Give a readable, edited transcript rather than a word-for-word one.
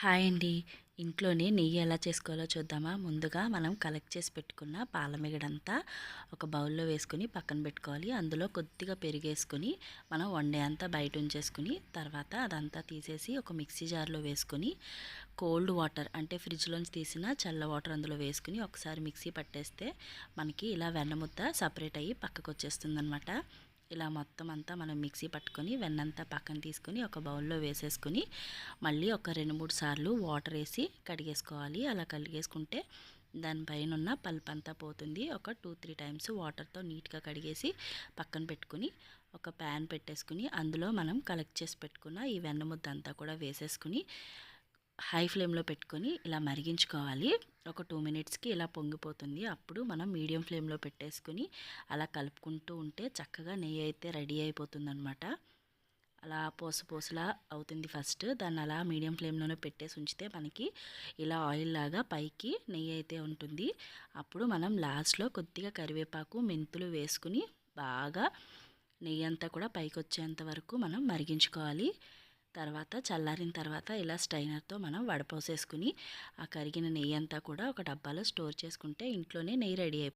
Hi అండి. ఇంట్లోనే నెయ్యి ఎలా చేసుకోవాలో చూద్దామా? ముందుగా మనం కలెక్ట్ చేసి పెట్టుకున్న పాలమిగడంతా ఒక బౌల్లో వేసుకొని పక్కన పెట్టుకోవాలి. అందులో కొద్దిగా పెరిగేసుకొని మనం వన్ డే అంతా బయట ఉంచేసుకుని తర్వాత అదంతా తీసేసి ఒక మిక్సీ జార్లో వేసుకొని కోల్డ్ వాటర్ అంటే ఫ్రిడ్జ్లోంచి తీసిన చల్ల వాటర్ అందులో వేసుకుని ఒకసారి మిక్సీ పట్టేస్తే మనకి ఇలా వెన్నముద్ద సపరేట్ అయ్యి పక్కకు వచ్చేస్తుందనమాట. ఇలా మొత్తం అంతా మనం మిక్సీ పట్టుకొని వెన్నంతా పక్కన తీసుకొని ఒక బౌల్లో వేసేసుకొని మళ్ళీ ఒక 2-3 సార్లు వాటర్ వేసి కడిగేసుకోవాలి. అలా కడిగేసుకుంటే దానిపైన ఉన్న పల్ప్ అంతా పోతుంది. ఒక 2-3 టైమ్స్ వాటర్తో నీట్గా కడిగేసి పక్కన పెట్టుకుని ఒక ప్యాన్ పెట్టేసుకుని అందులో మనం కలెక్ట్ చేసి పెట్టుకున్న ఈ వెన్న ముద్ద అంతా కూడా వేసేసుకుని హై ఫ్లేమ్లో పెట్టుకొని ఇలా మరిగించుకోవాలి. ఒక 2 మినిట్స్కి ఇలా పొంగిపోతుంది. అప్పుడు మనం మీడియం ఫ్లేమ్లో పెట్టేసుకుని అలా కలుపుకుంటూ ఉంటే చక్కగా నెయ్యి అయితే రెడీ అయిపోతుందన్నమాట. అలా పోసలా అవుతుంది. ఫస్ట్ దాన్ని అలా మీడియం ఫ్లేమ్లోనే పెట్టేసి ఉంచితే మనకి ఇలా ఆయిల్ లాగా పైకి నెయ్యి అయితే ఉంటుంది. అప్పుడు మనం లాస్ట్లో కొద్దిగా కరివేపాకు మెంతులు వేసుకుని బాగా నెయ్యి అంతా కూడా పైకి వచ్చేంత వరకు మనం మరిగించుకోవాలి. తర్వాత చల్లారిన తర్వాత ఇలా స్ట్రైనర్తో మనం వడపోసేసుకుని ఆ కరిగిన నెయ్యి అంతా కూడా ఒక డబ్బాలో స్టోర్ చేసుకుంటే ఇంట్లోనే నెయ్యి రెడీ అయిపోతుంది.